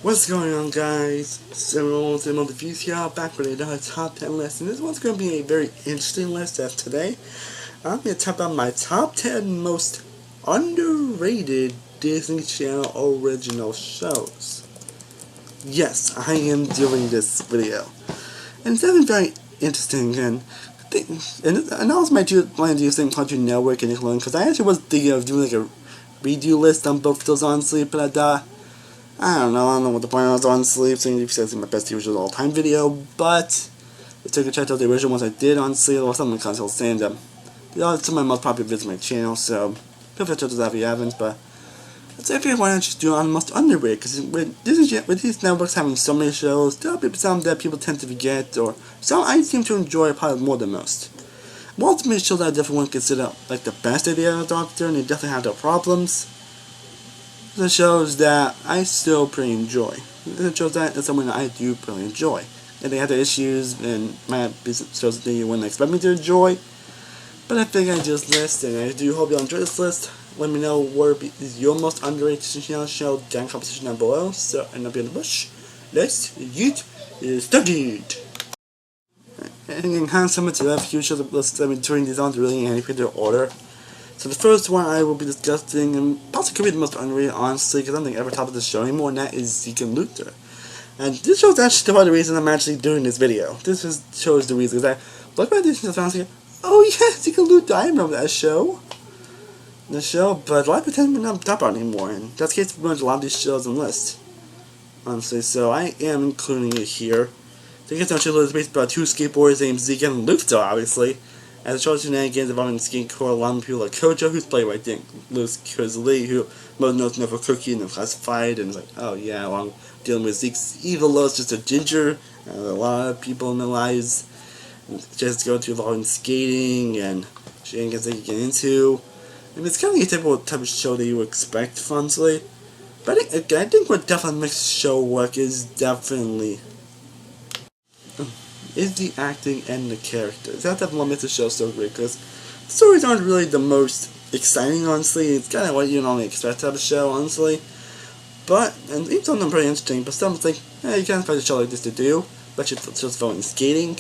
What's going on, guys? Several of the views here, back with another top 10 list, and this one's going to be a very interesting list as today I'm going to talk about my top 10 most underrated Disney Channel original shows. Yes, I am doing this video, and it's definitely very interesting, and I also might plan to do something Cartoon Network and Nickelodeon, because I actually was thinking of doing like a redo list on both of those, honestly, but I don't know what the point was, honestly. Saying if it's my best TV shows of all time video, but I took a check out the original ones I did, honestly, or something like I'll stand them. These are some of my most popular videos on my channel, so feel free to check those out if you haven't, but I'd say why not just do it on the most underrated, because with these networks having so many shows, there'll be some that people tend to forget, or some I seem to enjoy probably more than most. Multiple shows that I definitely wouldn't consider like the best idea of Doctor, and they definitely have their problems. The shows that I still pretty enjoy. The shows that is something that I do pretty enjoy. And they have their issues and might be shows that you wouldn't expect me to enjoy. But I think I just list, and I do hope you enjoy this list. Let me know what is your most underrated channel show down in the competition down below. So, and I'll be in the bush. Let's get started. And kind of similar to that few shows, I've been turning these on to really any particular order. So the first one I will be discussing, and possibly could be the most underrated, honestly, because I don't think I ever top of this show anymore, and that is Zeke and Luther. And this show is actually part of the reason I'm actually doing this video. This shows the reason, because I look at this and I was like, oh yeah, Zeke and Luther, I remember that show. But a lot of people tend to not top on it anymore, and that's the case with a lot of these shows on the list. Honestly, so I am including it here. So I guess show is based about two skateboarders named Zeke and Luther, obviously. As it shows shenanigans involving skateboard, a lot of people like Kojo, who's played by Louis Lee, who most known for Cookie and Classified, and it's like, oh yeah, along dealing with Zeke's evil love's just a ginger, and a lot of people in their lives just go to involving skating and shenanigans they get into. And it's kind of a typical type of show that you would expect, honestly. But I think what definitely makes the show work is definitely the acting and the characters. That definitely makes the show so great, because the stories aren't really the most exciting, honestly. It's kind of what you normally expect out of a show, honestly. And even some of them are pretty interesting, but some think, hey, you can't expect a show like this to do, but it's just going skating.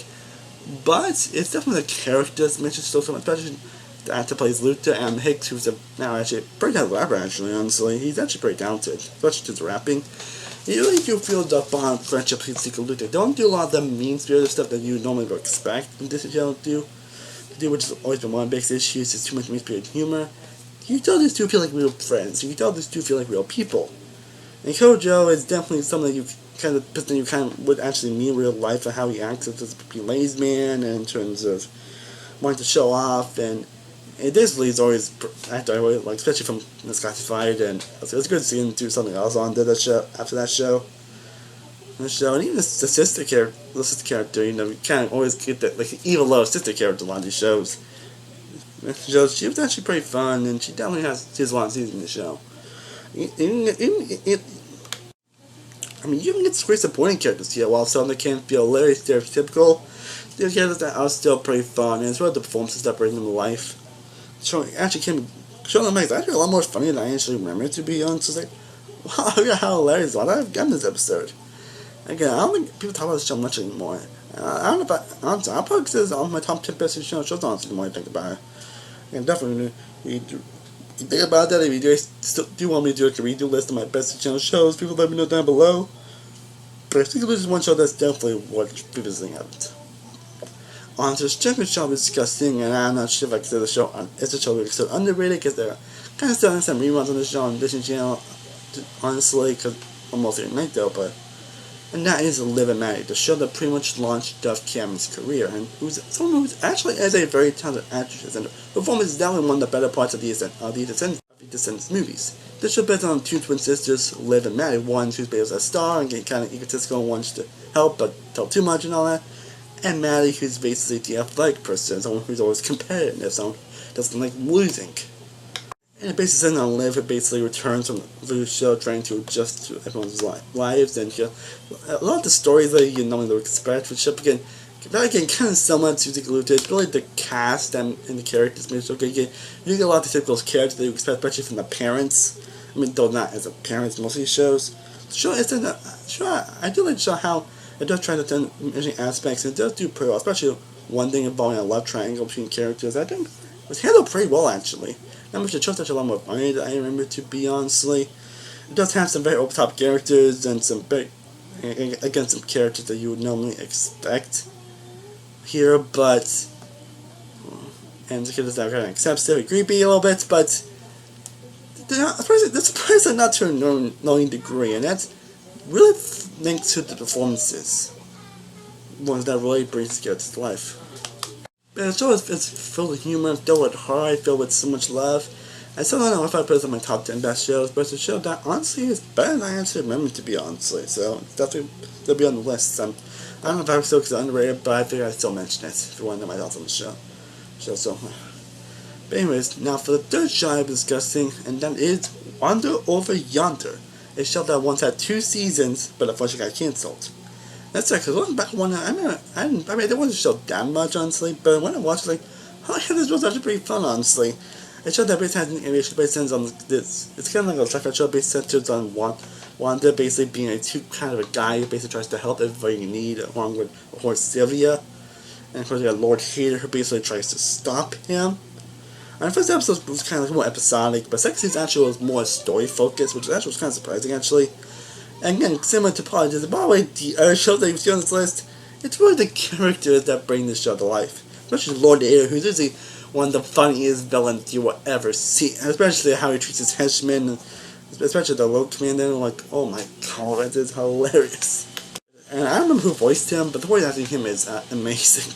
But it's definitely the characters that makes it so much, especially the actor plays Luther, and Hicks, who's now actually a pretty talented rapper, actually, honestly. He's actually pretty talented, especially his rapping. You really do feel the bond friendship between Zeke and Luther. Don't do a lot of the mean-spirited stuff that you normally would expect from Disney Channel to do, which has always been one of the biggest issues, is too much mean-spirited humor. You tell these two feel like real friends. You tell these two feel like real people. And Kojo is definitely something that you kind of would actually meet in real life, and how he acts as a lazy man, and in terms of wanting to show off, and basically he's always acted like, especially from Classified, and it was good to see him do something else on that show after that show. And even the sister character, you kind of always get that like evil love sister character in a lot of these shows. She was actually pretty fun, and she definitely has a lot of seasons in the show. I mean, you even get some great supporting characters here, while some that can feel very stereotypical. There's characters that are still pretty fun, and it's really the performances that bring them to life. Showing them is actually a lot more funny than I actually remember it to be honest. It's like, wow, look at how hilarious I've gotten this episode. Again, I don't think people talk about this show much anymore. I don't know if I'll probably consider on my top 10 best shows honestly, the more I think about it. And definitely, you think about that, if you do want me to do like a redo list of my best channel shows, people let me know down below. But I think there's one show that's definitely worth revisiting out. On to the second show we're discussing, and I'm not sure if I consider the show it's a show that's still underrated, because they're kind of still some reruns on the show on Disney Channel, honestly, because almost every night though. And that is Liv and Maddie, the show that pretty much launched Duff Cameron's career, and someone who's actually is a very talented actress, and her performance is definitely one of the better parts of the Descendants movies. This show based on two twin sisters, Liv and Maddie, one who's based as a star and getting kind of egotistical and wants to help but tell too much and all that. And Maddie, who's basically the athletic person, someone who's always competitive, someone who doesn't like losing. And it basically says on Liv, it basically returns from the show trying to adjust to everyone's lives, and a lot of the stories that you normally would expect for the show, again, kind of similar to Zeke and Luther. It's really the cast and the characters made it so good. You get a lot of the typical characters that you expect, especially from the parents. I mean, though not as a parents, most of these shows. show isn't sure. I do like to show how it does try to turn interesting aspects. And it does do pretty well, especially one thing involving a love triangle between characters. I think it was handled pretty well actually. Not much the show touched a lot more funny than I remember to be honestly. It does have some very over top characters and some big against some characters that you would normally expect here, but and the characters that are kind of accepted, creepy a little bit, but they're surprisingly not to a knowing degree, and that's really linked to the performances. Ones that really brings the characters to life. And the show is filled with humor, filled with heart, filled with so much love. I still don't know if I put it in my top 10 best shows, but it's a show that honestly is better than I actually remember to be, honestly. So it's definitely will be on the list. I don't know if I still consider it underrated, but I figure I'd still mention it if you want to know my thoughts on the show. But anyways, now for the third show I'm discussing, and that is Wander Over Yonder. A show that once had 2 seasons, but unfortunately got cancelled. That's right, because looking back one, I mean, it wasn't a show that much, honestly, but when I watched it, like, oh yeah, this was actually pretty fun, honestly. A show that basically has an animation based on this. It's kind of like a sci-fi show based centered on Wanda basically being a kind of a guy who basically tries to help everybody in need, along with horse Sylvia. And of course, you got Lord Hater who basically tries to stop him. And the first episode was kind of more episodic, but second season actually was more story focused, which actually was kind of surprising actually. And again, similar to Politics, by the way, the other shows that you see on this list, it's really the characters that bring this show to life. Especially Lord Hater, who's usually one of the funniest villains you will ever see. And especially how he treats his henchmen, especially the low commander. Like, oh my god, that is hilarious. And I don't remember who voiced him, but the voice acting him is amazing.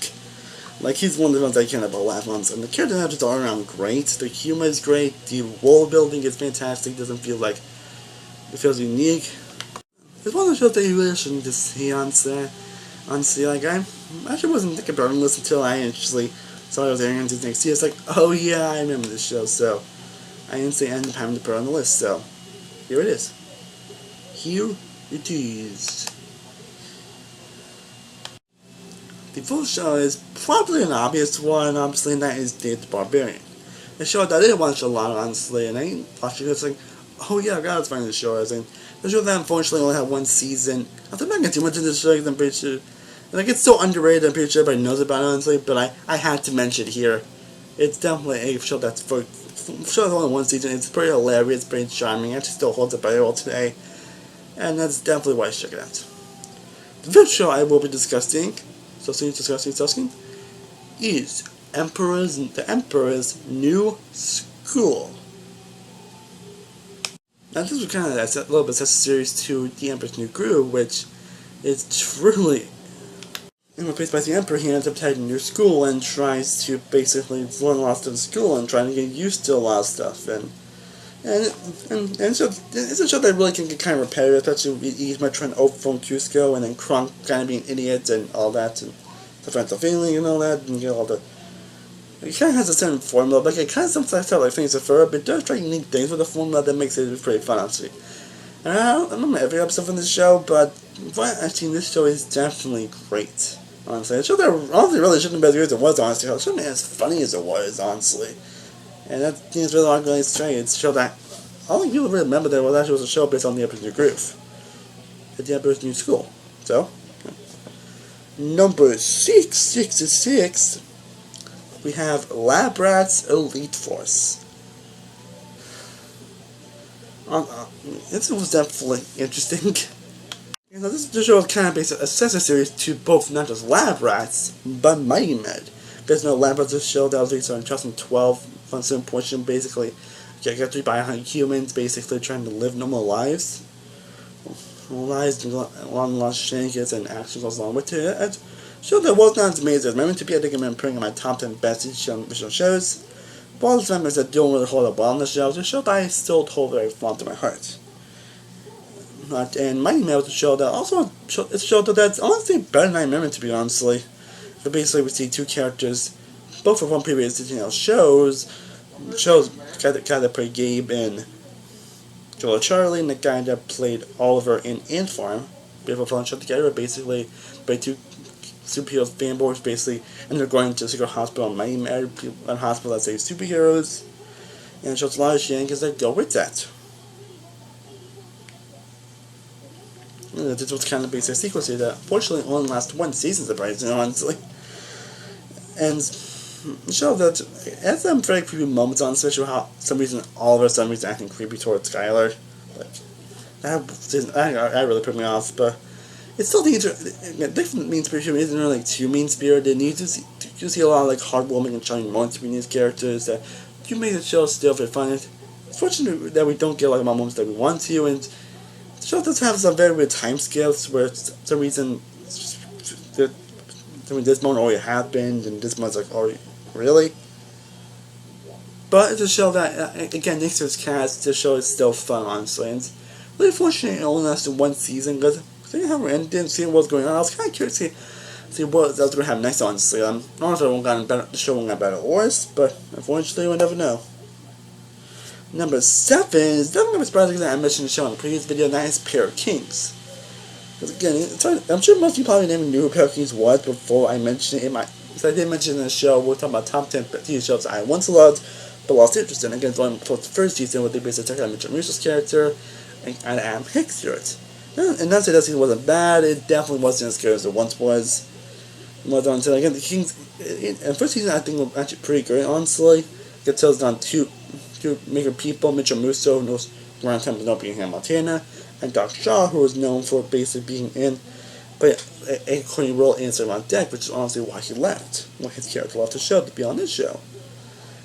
Like, he's one of the ones I can't about laugh on. And the character actors are all around great. The humor is great. The world building is fantastic. Doesn't feel like it feels unique. It's one of the shows that you really shouldn't just see on set. Honestly, like, I actually wasn't thinking about this until I actually saw it was airing on Disney XD. It's like, oh yeah, I remember this show, so I instantly ended up having to put it on the list, so here it is. Here it is. The first show is probably an obvious one, obviously, and that is Dave the Barbarian. A show that I didn't watch a lot, honestly, and I didn't watch it because it's like, oh yeah, I gotta find the show. As in, the show that unfortunately only had 1 season. I'm not getting too much into the show because I'm pretty sure, like, it's so underrated, I'm pretty sure everybody knows about it, honestly, but I had to mention it here. It's definitely a show that's for show that's only 1 season. It's pretty hilarious, pretty charming, actually still holds up very well today, and that's definitely why I should check it out. The fifth show I will be discussing, discussing, is The Emperor's New School. Now this was kind of a little bit accessories to The Emperor's New Groove, which is truly replaced by the Emperor. He ends up taking a new school and tries to basically learn a lot of stuff in school and trying to get used to a lot of stuff. And so it's a show that really can get kind of repetitive, especially with Yzma trying to overthrow Cusco and then Kronk kind of being an idiot and all that, and the friends of feeling and all that, and you know, all the. It kind of has a certain formula, but it kind of sometimes like things prefer, but it does try unique things with the formula that makes it pretty fun, honestly. And I don't remember every episode from this show, but what I've seen, this show is definitely great, honestly. A show that honestly really shouldn't be as good as it was, honestly. It shouldn't be as funny as it was, honestly. And that thing is really not going straight. It's a show that I don't think people really remember that it actually was a show based on The Emperor's New Groove. At The Emperor's New School. So, number 666. We have Lab Rats Elite Force. This was definitely interesting. You know, this show is kind of based on a sister series to both not just Lab Rats, but Mighty Med. There's no Lab Rats, this show that was released in 2012, on some portion basically get to by humans basically trying to live normal lives. Along lost shenanigans and action goes along with it. Show that was not as amazing as meant to be. I think I'm putting in my top 10 best original shows. But all the members that don't really hold up well on the show, it's a show that I still hold very fond to my heart. And Mighty Med was a show that also it's a show that's honestly better than I remember, to be honestly. But basically we see 2 characters, both from previous shows guy that played Gabe in Joel Charlie, and the guy that played Oliver in Ant Farm. Beautiful fun show together, basically by 2 superhero fanboys basically, and they're going to a secret hospital in Mighty Med, a hospital that saves superheroes, and it shows a lot of shenanigans that go with that. This was kind of basic sequence here that fortunately only lasts one season, surprisingly, honestly. And show that it has some very creepy moments on, especially how some reason Oliver for some reason acting creepy towards Skylar. Like that really put me off, but it's still different mean spirited humor isn't really like too mean spirited. You do see a lot of like heartwarming and charming moments between these characters that do make the show still very fun. It's fortunate that we don't get like moments that we want to, and the show does have some very weird time scales where for some reason this moment already happened and this moment's like already really. But it's a show that again thanks to its cast, the show is still fun honestly. And really fortunate it only lasted one season because I didn't see what was going on. I was kind of curious to see what else was going to happen next honestly. I don't know if the show won't get better or worse, but unfortunately we'll never know. Number 7 is definitely surprising that I mentioned the show in the previous video, and that is Pair of Kings. Because again, I'm sure most of you probably never knew who Pair of Kings was before I mentioned it. Because I did mention in the show, we're talking about top 10 TV shows I once loved but lost interest in. Again, it's only towards the first season where they basically took out Mitchell Russo's character and added Adam Hicks to it. And not to say that season wasn't bad, it definitely wasn't as good as it once was. Until again, the Kings, in the first season I think was actually pretty good, honestly. It tells down two major people, Mitchell Russo, who knows around time not being in Montana, and Doc Shaw, who was known for basically being in but a corny role in on Deck, which is honestly why he left. Why his character left the show to be on this show.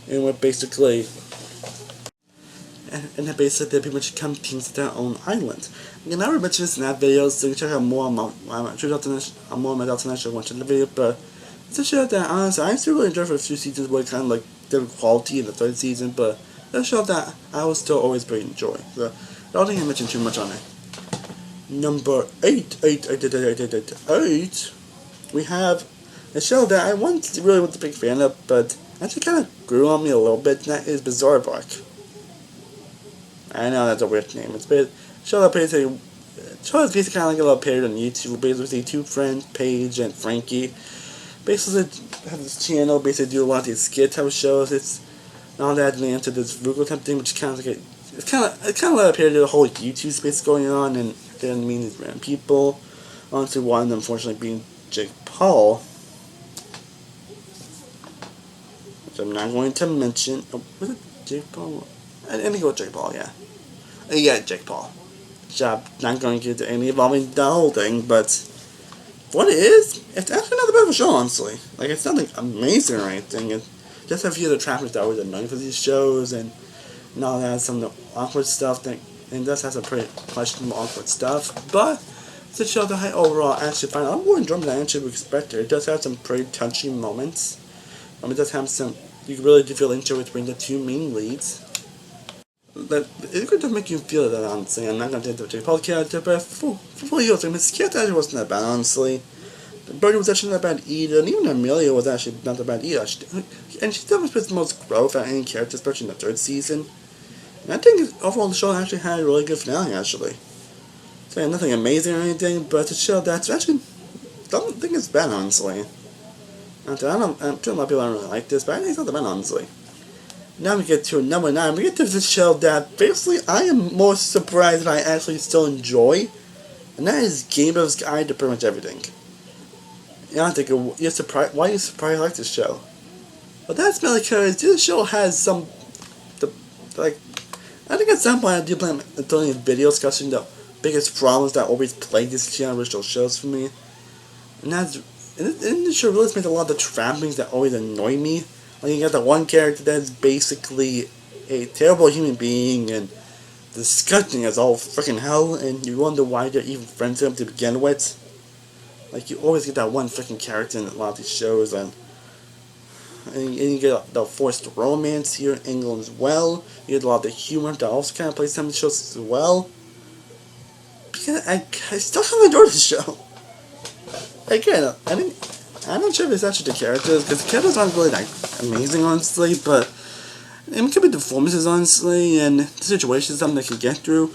And we're basically and then basically they pretty much become kings of their own island. Again, I already mentioned this in that video, so you can check out more on my show watch the video, but it's a show that honestly I still really enjoy for a few seasons where it kind of like different quality in the third season, but it's a show that I will still always very enjoy. So I don't think I mentioned too much on it. Number 8, we have a show that I once really wasn't a big fan of, but actually kind of grew on me a little bit, and that is Bizarre Bark. I know that's a weird name. It's a show that basically kind of like a little parody on YouTube. Basically, two friends, Paige and Frankie, basically have this channel. Basically, do a lot of these skit type of shows. It's not that into this Google type thing, which is kind of like it's kind of like a parody of the whole YouTube space going on, and they didn't mean these random people. Honestly, one of them, unfortunately, being Jake Paul, which I'm not going to mention. Oh, was it Jake Paul? I think it was Jake Paul, yeah. Yeah, Jake Paul. Job. Not going to get to any involving the whole thing, but what it is, it's actually not the best of a show, honestly. Like, it's nothing amazing or anything. It just a few of the trappers that were annoying for these shows, and all that, some of the awkward stuff, that, and it does have some pretty questionable awkward stuff, but it's a show that I overall actually find a lot more enjoyment than I actually expected. It does have some pretty touching moments. It does have some, you really do feel into it between the two main leads. But it could just make you feel that, honestly. I'm not going to take the Jake Paul character, but for you, his character actually wasn't that bad, honestly. Birdie was actually not bad either, and even Amelia was actually not that bad either. And she definitely puts the most growth out of any character, especially in the third season. And I think overall the show actually had a really good finale, actually. So yeah, nothing amazing or anything, but it's a show that's actually, don't think it's bad, honestly. I'm sure a lot of people don't really like this, but I think it's not that bad, honestly. Now we get to number 9. We get to this show that basically I am more surprised that I actually still enjoy, and that is Gamer's Guide to Pretty Much Everything. And I think you're surprised. Why are you surprised I like this show? Well, that's mainly because this show has some, I think at some point I do plan on doing a video discussing the biggest problems that always plague this original shows for me, and that's and this show really makes a lot of the trappings that always annoy me. Like, you got the one character that's basically a terrible human being and disgusting as all freaking hell, and you wonder why they're even friends with him to begin with. Like, you always get that one freaking character in a lot of these shows, and you get the forced romance here in England as well. You get a lot of the humor that also kind of plays some of the shows as well. Because I still kind of enjoy this show. Again, I'm not sure if it's actually the characters, because the characters aren't really that amazing, honestly, but it could be the performances, honestly, and the situation is something they can get through.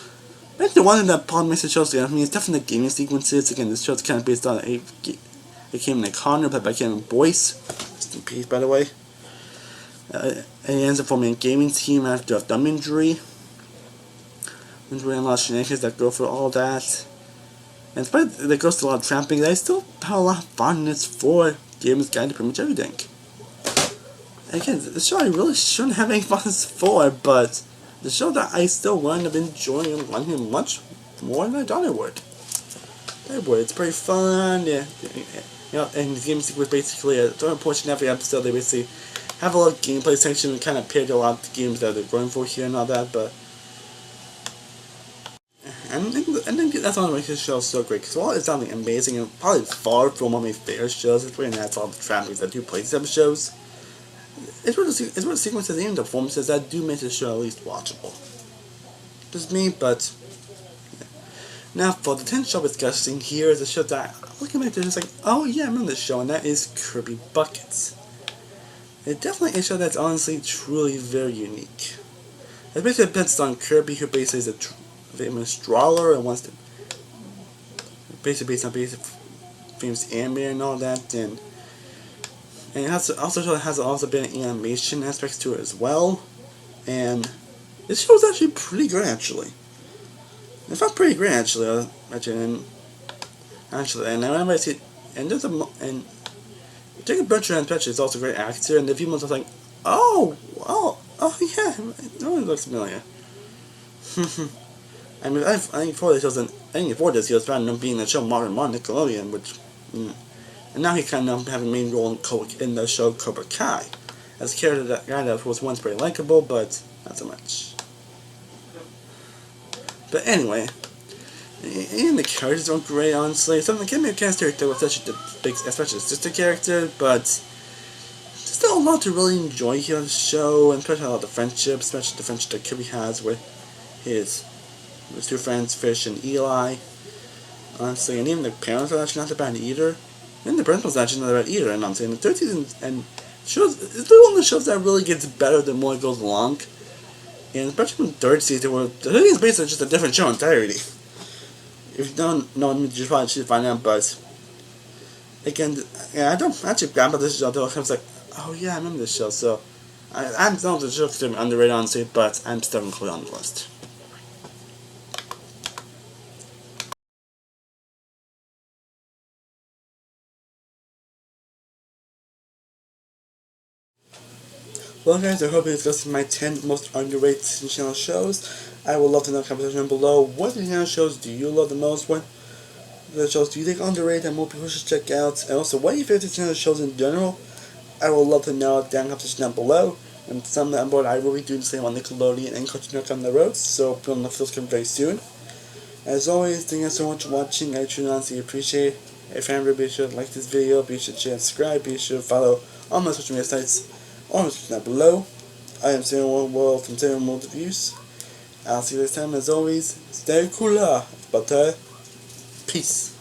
I think the one that probably makes the show stand out for me is definitely the gaming sequences. Again, this show's kind of based on a Cameron Connor, played by Cameron Boyce. Rest in peace, by the way. He ends up forming a gaming team after a thumb injury. There's really a lot of shenanigans that go for all that. And despite that it goes to a lot of tramping, I still have a lot of fun, and it's for gamers guide to pretty much everything. And again, the show I really shouldn't have any fun for, but the show that I still wind up enjoying and liking much more than I thought I would. It's pretty fun, yeah. And the game sequence basically, during a portion of every episode, they basically have a lot of gameplay section and kind of pair to a lot of the games that they're going for here and all that, but and I think that's one of makes this show so great, because while it's sounding amazing and probably far from one of my favorite shows, it's really nice all the trappings that do play these type of shows. It's what the sequences and the performances that do make the show at least watchable. Just me, but yeah. Now for the 10th show we're discussing here is a show that looking at it just like, oh yeah, I remember this show, and that is Kirby Buckets. It's definitely a show that's honestly truly very unique. It basically depends on Kirby, who basically is a famous drawler and wants to basically based on famous anime and all that, and it has also been an animation aspects to it as well, and this show is actually pretty good actually. It felt pretty great actually, and I remember I see it, and there's and Jacob Bertrand especially is also a great actor, and the few months I was like, oh yeah, that one looks familiar. I mean, I think before this he was trying to be in the show Modern Nickelodeon, which, and now he kind of having a main role in the show Cobra Kai, as a character that was once pretty likable, but not so much. But anyway, and the characters are great, honestly. Some of the Kimmy cast character was such a big, especially sister character, but there's still a lot to really enjoy here on the show, and especially a lot of the friendship, especially the friendship that Kirby has with his two friends, Fish and Eli. Honestly, and even the parents are actually not that bad either. And the principal's actually not that bad either, and I'm saying the third season and shows it's one of the shows that really gets better the more it goes along. And especially in the third season, where the third season is basically just a different show entirely. If you don't know, you probably should find out, but again, yeah, I don't actually grab about this show until I was like, oh yeah, I remember this show, so I'm still the show considered underrated, honestly, but I'm still included on the list. Well guys, I hope you discussed my 10 most underrated Disney Channel shows. I would love to know in the comment section below, what Disney Channel shows do you love the most? What the shows do you think are underrated and more people should check out? And also, what are your favorite Disney Channel shows in general? I would love to know down in the comment section down below. And some that I'm bored, I will be doing the same on Nickelodeon and Cartoon Network on the road, so be on the those coming very soon. As always, thank you so much for watching. I truly honestly appreciate it. If you're haven't, be sure to like this video, be sure to share and subscribe, be sure to follow all my social media sites on the description down below. I am Samuel World from Samuel World Reviews. I'll see you next time. As always, stay cooler, but peace.